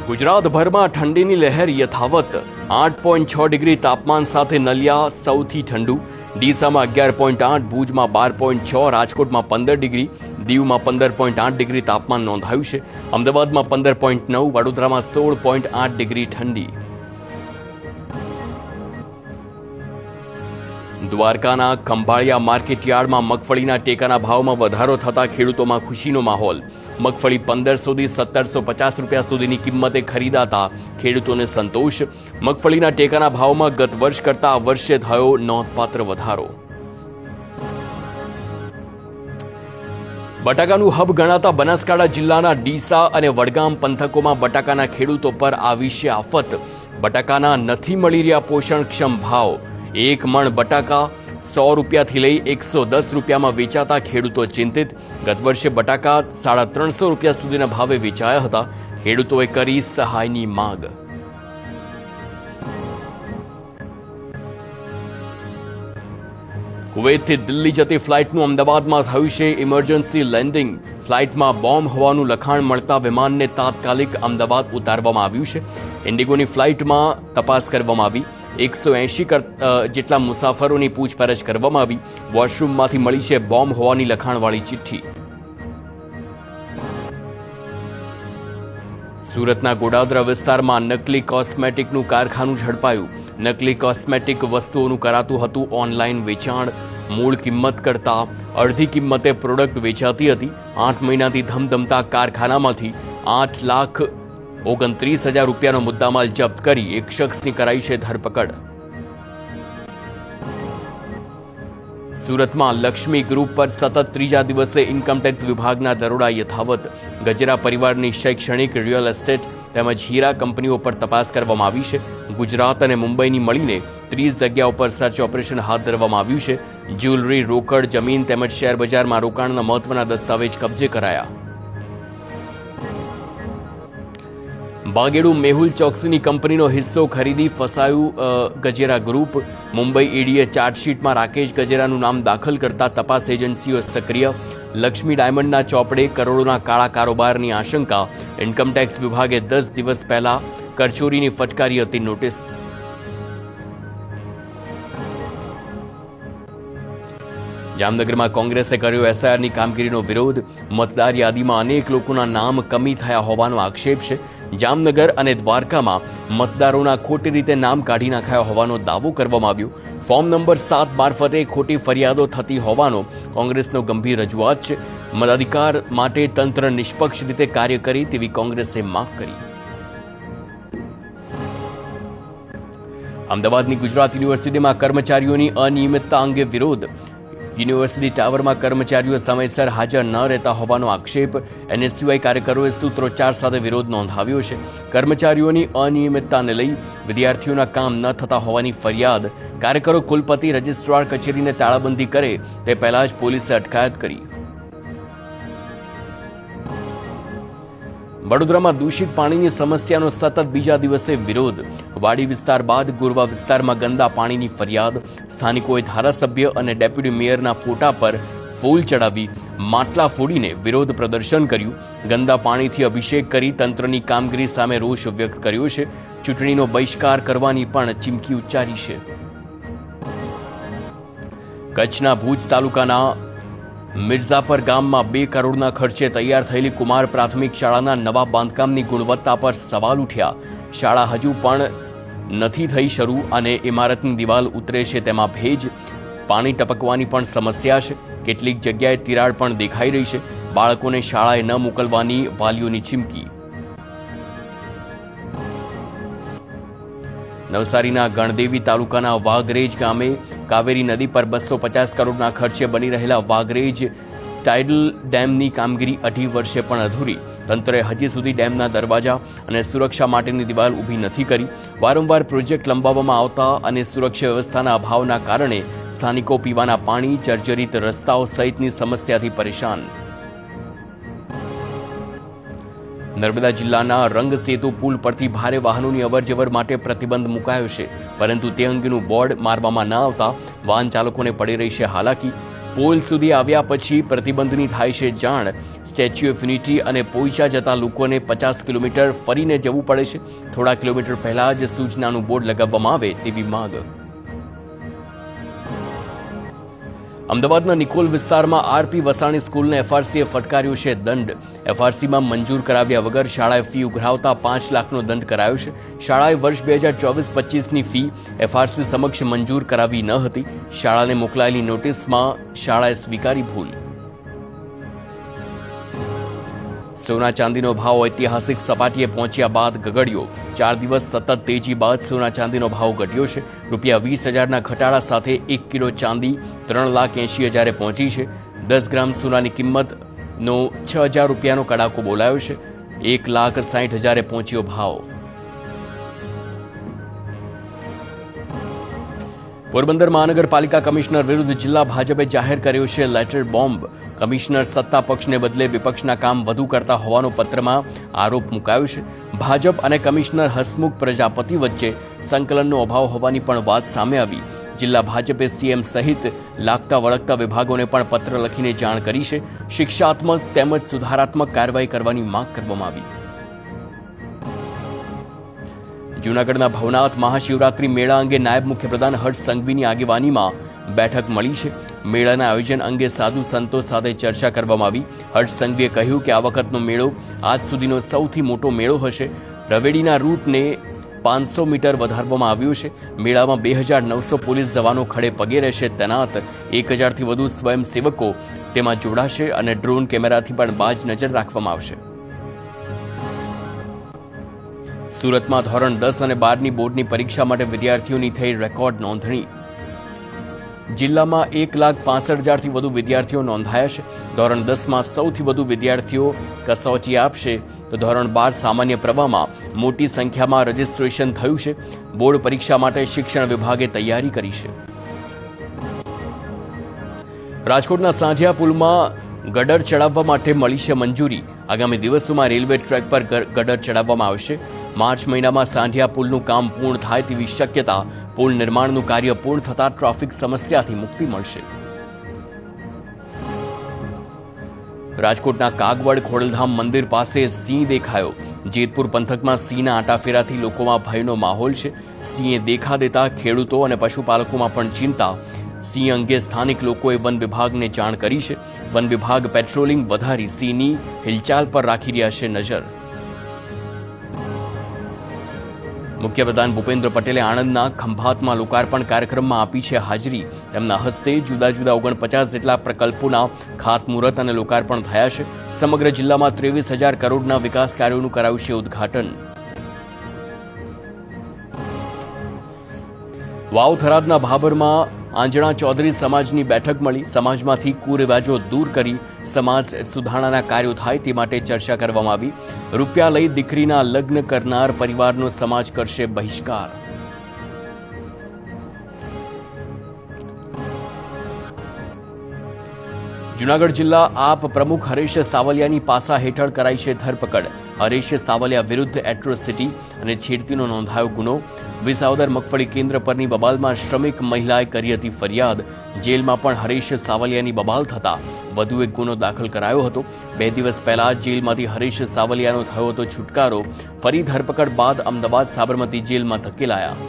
ગુજરાતભરમાં ઠંડીની લહેર યથાવત 8.6 ડિગ્રી તાપમાન સાથે નલિયા સૌથી ઠંડુ, ડીસામાં 11.8, ભુજમાં 12.6, રાજકોટમાં 15 ડિગ્રી, દીવમાં 15.8 ડિગ્રી તાપમાન નોંધાયું છે. અમદાવાદમાં 15.9, વડોદરામાં 16.8 ડિગ્રી ઠંડી. દ્વારકાના ખંભાળિયા માર્કેટયાર્ડમાં મગફળીના ટેકાના ભાવમાં વધારો થતા ખેડૂતોમાં ખુશીનો માહોલ. મગફળી 1500 થી 1750 રૂપિયા સુધીની કિંમતે ખરીદાતા ખેડૂતોને સંતોષ. મગફળીના ટેકાના ભાવમાં ગત વર્ષ કરતા આ વર્ષે થયો નોંધપાત્ર વધારો. બટાકાનું હબ ગણાતા બનાસકાંઠા જિલ્લાના ડીસા અને વડગામ પંથકોમાં બટાકાના ખેડૂતો પર આવી છે આફત. બટાકાના નથી મળી રહ્યા પોષણક્ષમ ભાવ. એક મણ બટાકા 100 રૂપિયાથી લઈ 110 રૂપિયામાં વેચાતા ખેડૂતો ચિંતિત. ગત વર્ષે બટાકા 350 રૂપિયા સુધીના ભાવે વેચાયા હતા. ખેડૂતોએ કરી સહાયની માંગ. કુવૈતથી દિલ્હી જતી ફ્લાઇટનું અમદાવાદમાં થયું છે ઇમરજન્સી લેન્ડિંગ. ફ્લાઇટમાં બોમ્બ હોવાનું લખાણ મળતા વિમાનને તાત્કાલિક અમદાવાદ ઉતારવામાં આવ્યું છે. ઇન્ડિગોની ફ્લાઇટમાં તપાસ કરવામાં આવી. 180 જેટલા મુસાફરોની પૂછપરછ કરવામાં આવી. વોશરૂમમાંથી મળી છે બોમ્બ હોવાની લખાણવાળી ચિઠ્ઠી. સુરતના ગોડાદરા વિસ્તારમાં નકલી કોસ્મેટિકનું કારખાનું ઝડપાયું. નકલી કોસ્મેટિક વસ્તુઓનું કરાતું હતું ઓનલાઈન વેચાણ. મૂળ કિંમત કરતાં અડધી કિંમતે પ્રોડક્ટ વેચાતી હતી. 8 મહિનાથી ધમધમતા કારખાનામાંથી 8,29,000 રૂપિયાનો મુદ્દામાલ જપ્ત કરી એક શખ્સની કરાઈ છે ધરપકડ. સુરતમાં લક્ષ્મી ગ્રુપ પર સતત ત્રીજા દિવસે ઇન્કમટેક્સ વિભાગના દરોડા યથાવત. ગજેરા પરિવારની શૈક્ષણિક, રિયલ એસ્ટેટ તેમજ હીરા કંપનીઓ પર તપાસ કરવામાં આવી છે. ગુજરાત અને મુંબઈની મળીને 30 જગ્યાઓ પર સર્ચ ઓપરેશન હાથ ધરવામાં આવ્યું છે. જ્વેલરી, રોકડ, જમીન તેમજ શેર બજારમાં રોકાણના મહત્વના દસ્તાવેજ કબજે કરાયા. બાગેડુ મેહુલ ચોકસીની કંપનીનો હિસ્સો ખરીદી ફસાયું ગજેરા ગ્રુપ. મુંબઈ ઈડીએ ચાર્જશીટમાં રાકેશ ગજેરાનું નામ દાખલ કરતા તપાસ એજન્સીઓ સક્રિય. લક્ષ્મી ડાયમંડના ચોપડે કરોડોના કાળા કારોબારની આશંકા. ઇન્કમટેક્સ વિભાગે 10 દિવસ પહેલા કરચોરીની ફટકારી હતી નોટિસ. જામનગરમાં કોંગ્રેસે કર્યો એસઆઈઆરની કામગીરીનો વિરોધ. મતદાર યાદીમાં અનેક લોકોના નામ કમી થયા હોવાનો આક્ષેપ છે. જામનગર અને દ્વારકામાં મતદારોના ખોટી રીતે નામ કાઢી નાખાયા હોવાનો દાવો કરવામાં આવ્યો. ફોર્મ નંબર 7 મારફતે ખોટી ફરિયાદો થતી હોવાનો કોંગ્રેસનો ગંભીર રજૂઆત છે. મતાધિકાર માટે તંત્ર નિષ્પક્ષ રીતે કાર્ય કરે તેવી કોંગ્રેસે માંગ કરી. અમદાવાદની ગુજરાત યુનિવર્સિટીમાં કર્મચારીઓની અનિયમિતતા અંગે વિરોધ. યુનિવર્સિટી ટાવરમાં કર્મચારીઓ સમયસર હાજર ન રહેતા હોવાનો આક્ષેપ. એનએસયુઆઈ કાર્યકરોએ સૂત્રોચ્ચાર સાથે વિરોધ નોંધાવ્યો છે. કર્મચારીઓની અનિયમિતતાને લઈ વિદ્યાર્થીઓના કામ ન થતા હોવાની ફરિયાદ. કાર્યકરો કુલપતિ, રજિસ્ટ્રાર કચેરીને તાળાબંધી કરે તે પહેલા જ પોલીસે અટકાયત કરી. વડોદરામાં દૂષિત પાણીની સમસ્યાનો સતત બીજા દિવસે વિરોધ. વાડી વિસ્તાર બાદ ગુરવા વિસ્તારમાં ગંદા પાણીની ફરિયાદ. સ્થાનિકોએ ધારાસભ્ય અને ડેપ્યુટી મેયરના ફોટા પર ફૂલ ચડાવી માટલા ફોડીને વિરોધ પ્રદર્શન કર્યું. ગંદા પાણીથી અભિષેક કરી તંત્રની કામગીરી સામે રોષ વ્યક્ત કર્યો છે. ચૂંટણીનો બહિષ્કાર કરવાની પણ ચીમકી ઉચ્ચારી છે. કચ્છના ભુજ તાલુકાના મિર્ઝાપર ગામમાં 2 કરોડના ખર્ચે તૈયાર થયેલી કુમાર પ્રાથમિક શાળાના નવા બાંધકામની ગુણવત્તા પર સવાલ ઉઠ્યા. શાળા હજુ પણ નથી થઈ શરૂ અને ઇમારતની દિવાલ ઉતરે છે તેમાં ભેજ. પાણી ટપકવાની પણ સમસ્યા છે. કેટલીક જગ્યાએ તિરાડ પણ દેખાઈ રહી છે. બાળકોને શાળાએ ન મોકલવાની વાલીઓની ચીમકી. નવસારીના ગણદેવી તાલુકાના વાઘરેજ ગામે કાવેરી નદી પર 250 કરોડના ખર્ચે બની રહેલા વાઘરેજ ટાઇડલ ડેમની કામગીરી 2.5 વર્ષે પણ અધૂરી. તંત્રએ હજી સુધી ડેમના દરવાજા અને સુરક્ષા માટેની દિવાલ ઊભી નથી કરી. વારંવાર પ્રોજેક્ટ લંબાવવામાં આવતા અને સુરક્ષા વ્યવસ્થાના અભાવના કારણે સ્થાનિકો પીવાના પાણી, જર્જરિત રસ્તાઓ સહિતની સમસ્યાથી પરેશાન. નર્મદા જિલ્લાના રંગસેતુ પુલ પરથી ભારે વાહનોની અવરજવર માટે પ્રતિબંધ મુકાયો છે, પરંતુ તે અંગેનું બોર્ડ મારવામાં ન આવતા વાહન ચાલકોને પડી રહી છે હાલાકી. પોલ સુધી આવ્યા પછી પ્રતિબંધની થાય છે જાણ. સ્ટેચ્યુ ઓફ યુનિટી અને પોઈચા જતા લોકોને 50 કિલોમીટર ફરીને જવું પડે છે. થોડા કિલોમીટર પહેલા જ સૂચનાનું બોર્ડ લગાવવામાં આવે તેવી માંગ. અમદાવાદના નિકોલ વિસ્તારમાં આરપી વસાણી સ્કૂલને એફઆરસીએ ફટકાર્યો છે દંડ. એફઆરસીમાં મંજૂર કરાવ્યા વગર શાળાએ ફી ઉઘરાવતા 5 લાખનો દંડ કરાયો છે. શાળાએ વર્ષ 2024-25ની ફી એફઆરસી સમક્ષ મંજૂર કરાવી ન હતી. શાળાને મોકલાયેલી નોટિસમાં શાળાએ સ્વીકારી ભૂલ. સોના ચાંદીનો ભાવ ઐતિહાસિક સપાટીએ પહોંચ્યા બાદ ગગડ્યો. 4 દિવસ સતત તેજી બાદ સોના ચાંદીનો ભાવ ઘટ્યો છે. ₹20,000ના ઘટાડા સાથે 1 કિલો ચાંદી 3,80,000 પહોંચી છે. 10 ગ્રામ સોનાની કિંમતનો ₹6,000નો કડાકો બોલાયો છે. 1,60,000 પહોંચ્યો ભાવ. પોરબંદર મહાનગરપાલિકા કમિશનર વિરુદ્ધ જિલ્લા ભાજપે જાહેર કર્યો છે લેટર બોમ્બ. કમિશનર સત્તા પક્ષને બદલે વિપક્ષના કામ વધુ કરતા હોવાનો પત્રમાં આરોપ મુકાયો છે. ભાજપ અને કમિશનર હસમુખ પ્રજાપતિ વચ્ચે સંકલનનો અભાવ હોવાની પણ વાત સામે આવી. જિલ્લા ભાજપે સીએમ સહિત લાગતા વળગતા વિભાગોને પણ પત્ર લખીને જાણ કરી છે. શિક્ષાત્મક તેમજ સુધારાત્મક કાર્યવાહી કરવાની માંગ કરવામાં આવી. જૂનાગઢના ભવનાથ મહાશિવરાત્રી મેળા અંગે નાયબ મુખ્યપ્રધાન હર્ષ સંઘવીની આગેવાનીમાં બેઠક મળી છે. મેળાના આયોજન અંગે સાધુ સંતો સાથે ચર્ચા કરવામાં આવી. હર્ષ સંઘવીએ કહ્યું કે આ વખતનો મેળો આજ સુધીનો સૌથી મોટો મેળો હશે. રવેડીના રૂટને 500 મીટર વધારવામાં આવ્યું છે. મેળામાં 2,900 પોલીસ જવાનો ખડે પગે રહેશે તૈનાત. 1,000થી વધુ સ્વયંસેવકો તેમાં જોડાશે અને ડ્રોન કેમેરાથી પણ બાજ નજર રાખવામાં આવશે. સુરતમાં ધોરણ 10 અને 12ની બોર્ડની પરીક્ષા માટે વિદ્યાર્થીઓની થઈ રેકોર્ડ નોંધણી. જિલ્લામાં 1,65,000થી વધુ વિદ્યાર્થીઓ નોંધાયા છે. ધોરણ 10માં સૌથી વધુ વિદ્યાર્થીઓ કસોટી આપશે તો ધોરણ 12 સામાન્ય પ્રવાહમાં મોટી સંખ્યામાં રજીસ્ટ્રેશન થયું છે. બોર્ડ પરીક્ષા માટે શિક્ષણ વિભાગે તૈયારી કરી છે. રાજકોટના સાંધિયા પુલમાં ગટર ચડાવવા માટે મળી છે મંજૂરી. આગામી દિવસોમાં રેલવે ટ્રેક પર ગટર ચડાવવામાં આવશે. માર્ચ મહિનામાં સાંધિયા પુલનું કામ પૂર્ણ થાય તેવી શક્યતા. પુલ નિર્માણનું કાર્ય પૂર્ણ થતાં ટ્રાફિક સમસ્યાથી મુક્તિ મળશે. રાજકોટના કાગવડ ખોડલધામ મંદિર પાસે સિંહ દેખાયો. જેતપુર પંથકમાં સિંહના આટાફેરાથી લોકોમાં ભયનો માહોલ છે. સિંહે દેખા દેતા ખેડૂતો અને પશુપાલકોમાં પણ ચિંતા. સિંહ અંગે સ્થાનિક લોકોએ વન વિભાગને જાણ કરી છે. વન વિભાગ પેટ્રોલિંગ વધારી સિંહની હિલચાલ પર રાખી રહ્યા છે નજર. મુખ્યપ્રધાન ભૂપેન્દ્ર પટેલે આણંદના ખંભાતમાં લોકાર્પણ કાર્યક્રમમાં આપી છે હાજરી. તેમના હસ્તે જુદા જુદા 49 જેટલા પ્રકલ્પોના ખાતમુહૂર્ત અને લોકાર્પણ થયા છે. સમગ્ર જિલ્લામાં 23,000 કરોડના વિકાસ કાર્યોનું કરાયું છે ઉદ્ઘાટન. વાવ થરાદના ભાભરમાં આંજણા ચૌધરી સમાજની બેઠક મળી. સમાજમાંથી કુરિવાજો દૂર કરી સમાજ સુધારણાના કાર્યો થાય તે માટે ચર્ચા કરવામાં આવી. રૂપિયા લઈ દીકરીના લગ્ન કરનાર પરિવારનો સમાજ કરશે બહિષ્કાર. જૂનાગઢ જિલ્લા આપ પ્રમુખ હરેશ સાવલિયાની પાસા હેઠળ કરાઈ છે ધરપકડ. હરેશ સાવલિયા વિરુદ્ધ એટ્રોસિટી અને છેડતીનો નોંધાયો ગુનો. વિસાવદર મગફળી કેન્દ્ર પરની બબાલમાં શ્રમિક મહિલાએ કરી હતી ફરિયાદ. જેલમાં પણ હરેશ સાવલિયાની બબાલ થતા વધુ એક ગુનો દાખલ કરાયો હતો. 2 દિવસ પહેલા જેલમાંથી હરેશ સાવલિયાનો થયો હતો છુટકારો. ફરી ધરપકડ બાદ અમદાવાદ સાબરમતી જેલમાં ધકેલાયા.